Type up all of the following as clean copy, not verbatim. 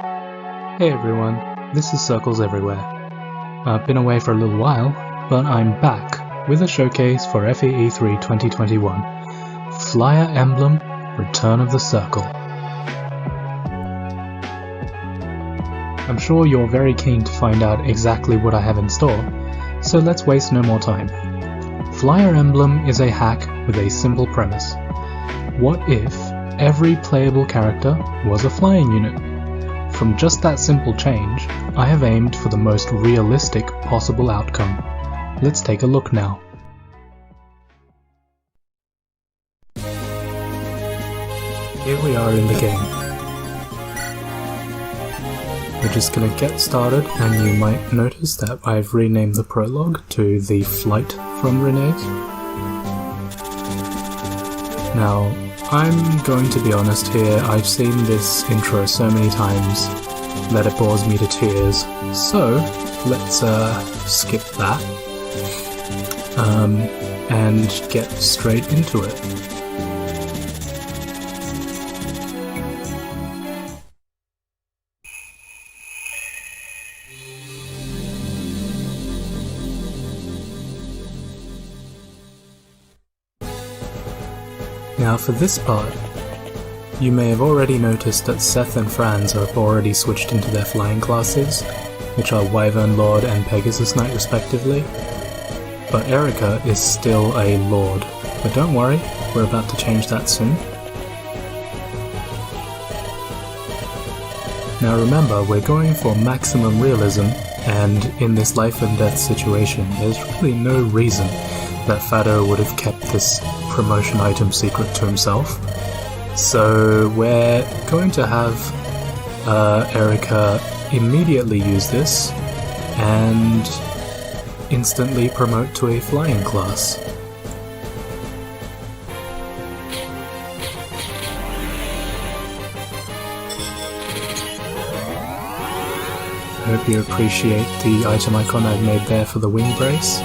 Hey everyone, this is Circles Everywhere. I've been away for a little while, but I'm back with a showcase for FEE3 2021, Flier Emblem, Return of the Circle. I'm sure you're very keen to find out exactly what I have in store, so let's waste no more time. Flier Emblem is a hack with a simple premise. What if every playable character was a flying unit? From just that simple change, I have aimed for the most realistic possible outcome. Let's take a look now. Here we are in the game. We're just gonna get started, and you might notice that I've renamed the prologue to The Flight from Renee's. Now, I'm going to be honest here, I've seen this intro so many times that it bores me to tears, so let's skip that and get straight into it. Now for this part, you may have already noticed that Seth and Franz have already switched into their flying classes, which are Wyvern Lord and Pegasus Knight respectively, but Erika is still a Lord. But don't worry, we're about to change that soon. Now remember, we're going for maximum realism, and in this life and death situation, there's really no reason that Fado would have kept this promotion item secret to himself. So we're going to have Erika immediately use this and instantly promote to a flying class. I hope you appreciate the item icon I've made there for the wing brace.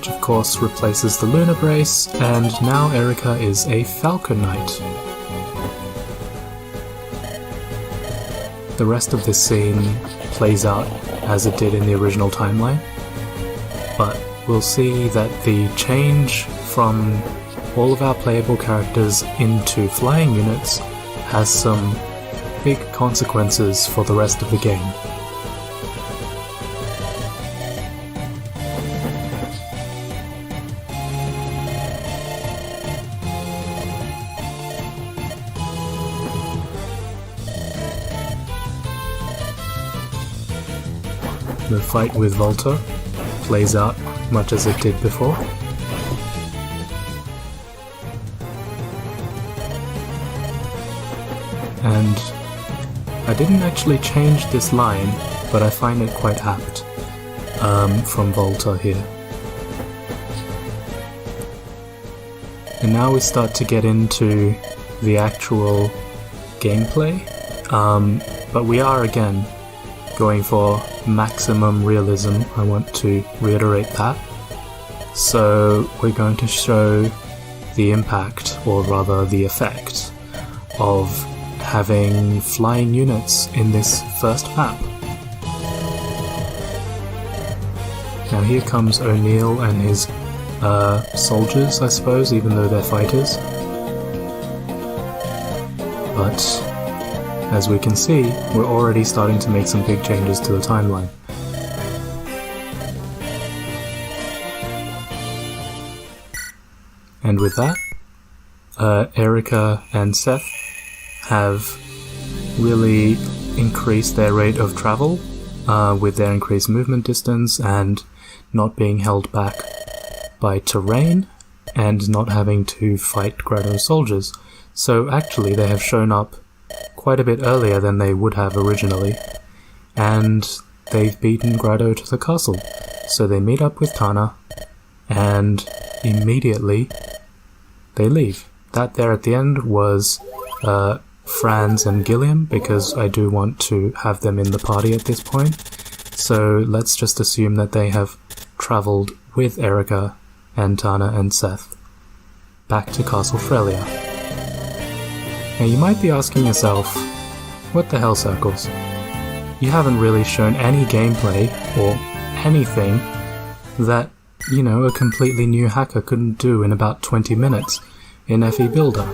Of course replaces the Lunar Brace, and now Erika is a Falcon Knight. The rest of this scene plays out as it did in the original timeline, but we'll see that the change from all of our playable characters into flying units has some big consequences for the rest of the game. The fight with Volta plays out much as it did before. And I didn't actually change this line, but I find it quite apt from Volta here. And now we start to get into the actual gameplay, but we are again going for maximum realism. I want to reiterate that. So we're going to show the impact, or rather the effect, of having flying units in this first map. Now here comes O'Neill and his soldiers, I suppose, even though they're fighters. But as we can see, we're already starting to make some big changes to the timeline. And with that, Erika and Seth have really increased their rate of travel with their increased movement distance and not being held back by terrain and not having to fight Grado soldiers. So actually they have shown up quite a bit earlier than they would have originally, and they've beaten Grado to the castle. So they meet up with Tana, and immediately they leave. That there at the end was Franz and Gilliam, because I do want to have them in the party at this point. So let's just assume that they have travelled with Erika and Tana and Seth back to Castle Frelia. Now you might be asking yourself, what the hell, Circles? You haven't really shown any gameplay, or anything, that, you know, a completely new hacker couldn't do in about 20 minutes in FE Builder.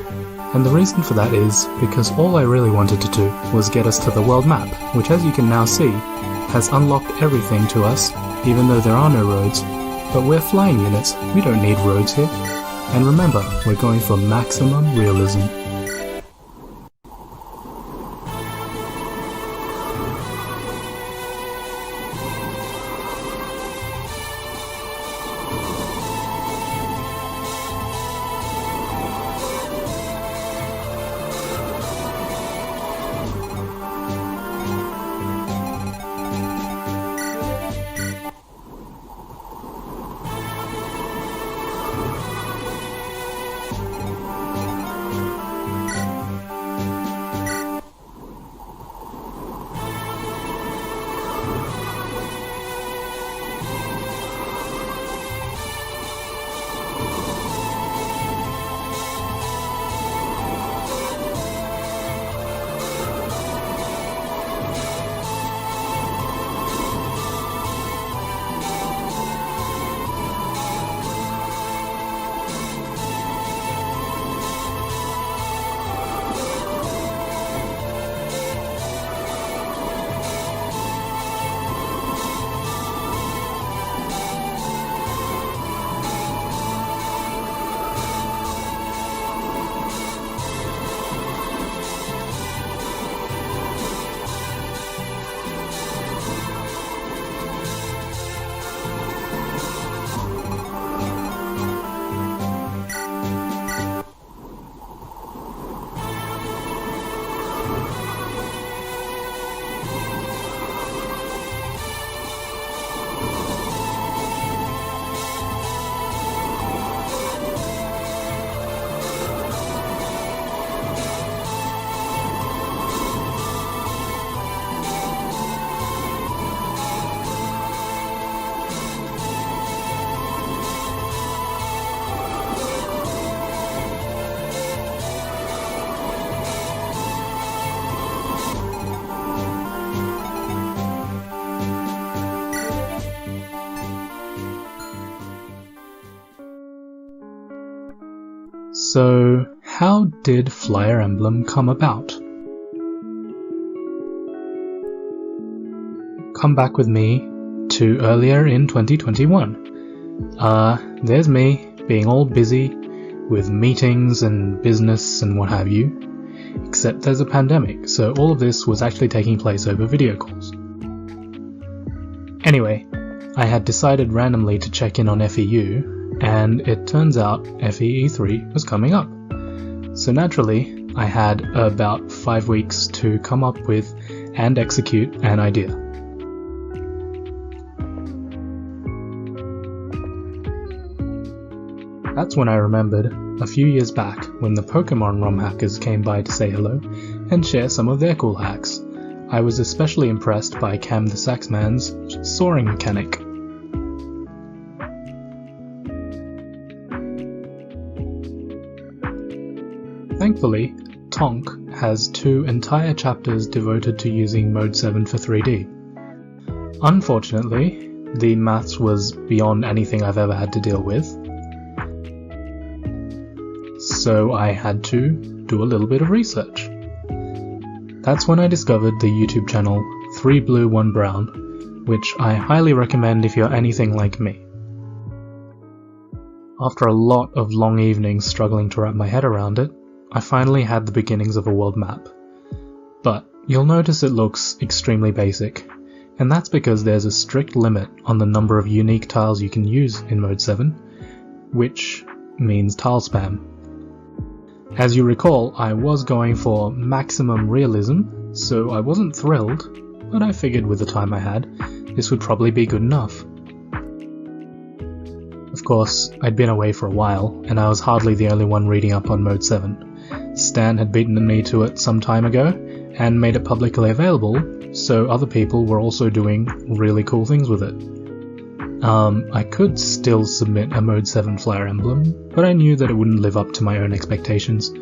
And the reason for that is because all I really wanted to do was get us to the world map, which, as you can now see, has unlocked everything to us, even though there are no roads. But we're flying units, we don't need roads here. And remember, we're going for maximum realism. So, how did Flier Emblem come about? Come back with me to earlier in 2021. There's me, being all busy with meetings and business and what have you, except there's a pandemic, so all of this was actually taking place over video calls. Anyway, I had decided randomly to check in on FEU, and it turns out FEE3 was coming up. So naturally, I had about 5 weeks to come up with and execute an idea. That's when I remembered, a few years back, when the Pokemon ROM hackers came by to say hello and share some of their cool hacks. I was especially impressed by Cam the Saxman's soaring mechanic. Thankfully, Tonk has 2 entire chapters devoted to using Mode 7 for 3D. Unfortunately, the maths was beyond anything I've ever had to deal with, so I had to do a little bit of research. That's when I discovered the YouTube channel 3 Blue 1 Brown, which I highly recommend if you're anything like me. After a lot of long evenings struggling to wrap my head around it, I finally had the beginnings of a world map. But you'll notice it looks extremely basic, and that's because there's a strict limit on the number of unique tiles you can use in Mode 7, which means tile spam. As you recall, I was going for maximum realism, so I wasn't thrilled, but I figured with the time I had, this would probably be good enough. Of course, I'd been away for a while, and I was hardly the only one reading up on Mode 7. Stan had beaten me to it some time ago, and made it publicly available, so other people were also doing really cool things with it. I could still submit a Mode 7 Flier Emblem, but I knew that it wouldn't live up to my own expectations,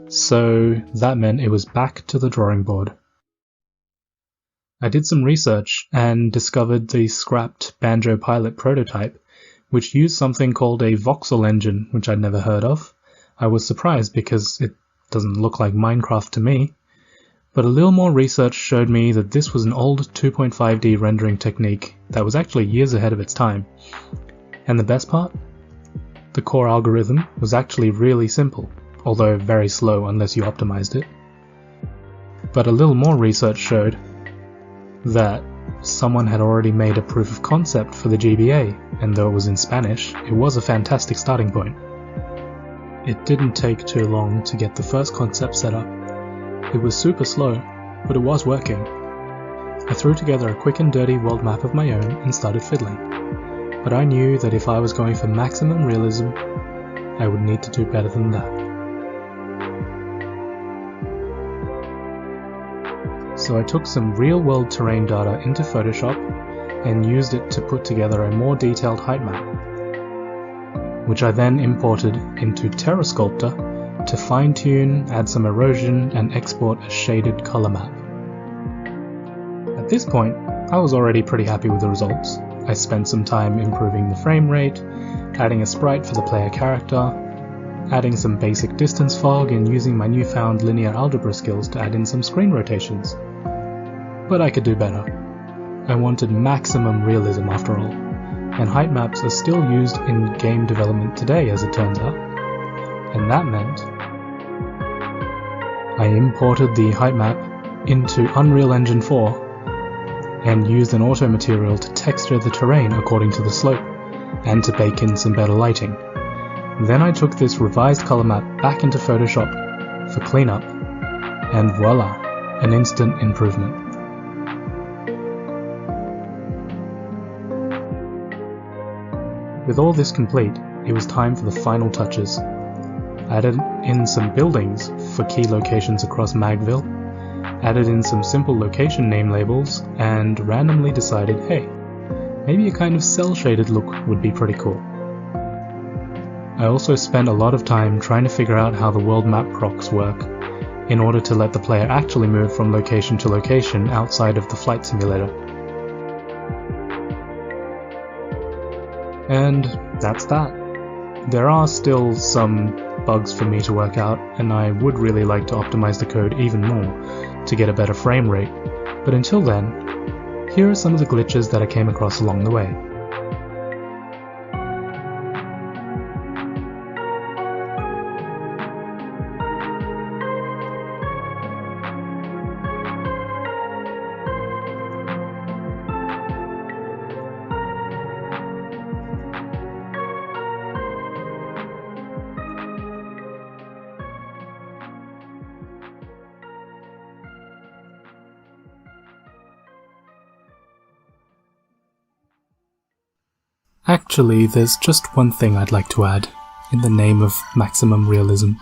so that meant it was back to the drawing board, I did some research and discovered the scrapped Banjo Pilot prototype, which used something called a Voxel engine, which I'd never heard of. I was surprised because it doesn't look like Minecraft to me. But a little more research showed me that this was an old 2.5D rendering technique that was actually years ahead of its time. And the best part? The core algorithm was actually really simple, although very slow unless you optimized it. But a little more research showed that someone had already made a proof of concept for the GBA, and though it was in Spanish, it was a fantastic starting point. It didn't take too long to get the first concept set up. It was super slow, but it was working. I threw together a quick and dirty world map of my own and started fiddling. But I knew that if I was going for maximum realism, I would need to do better than that. So I took some real-world terrain data into Photoshop and used it to put together a more detailed height map, which I then imported into TerraSculptor to fine-tune, add some erosion, and export a shaded color map. At this point, I was already pretty happy with the results. I spent some time improving the frame rate, adding a sprite for the player character, adding some basic distance fog, and using my newfound linear algebra skills to add in some screen rotations. But I could do better. I wanted maximum realism after all, and height maps are still used in game development today, as it turns out. And that meant I imported the height map into Unreal Engine 4 and used an auto material to texture the terrain according to the slope and to bake in some better lighting. Then I took this revised color map back into Photoshop for cleanup, and voila, an instant improvement. With all this complete, it was time for the final touches. I added in some buildings for key locations across Magville, added in some simple location name labels, and randomly decided, hey, maybe a kind of cel-shaded look would be pretty cool. I also spent a lot of time trying to figure out how the world map procs work in order to let the player actually move from location to location outside of the flight simulator. And that's that. There are still some bugs for me to work out, and I would really like to optimize the code even more to get a better frame rate, but until then, here are some of the glitches that I came across along the way. Actually, there's just one thing I'd like to add, in the name of maximum realism.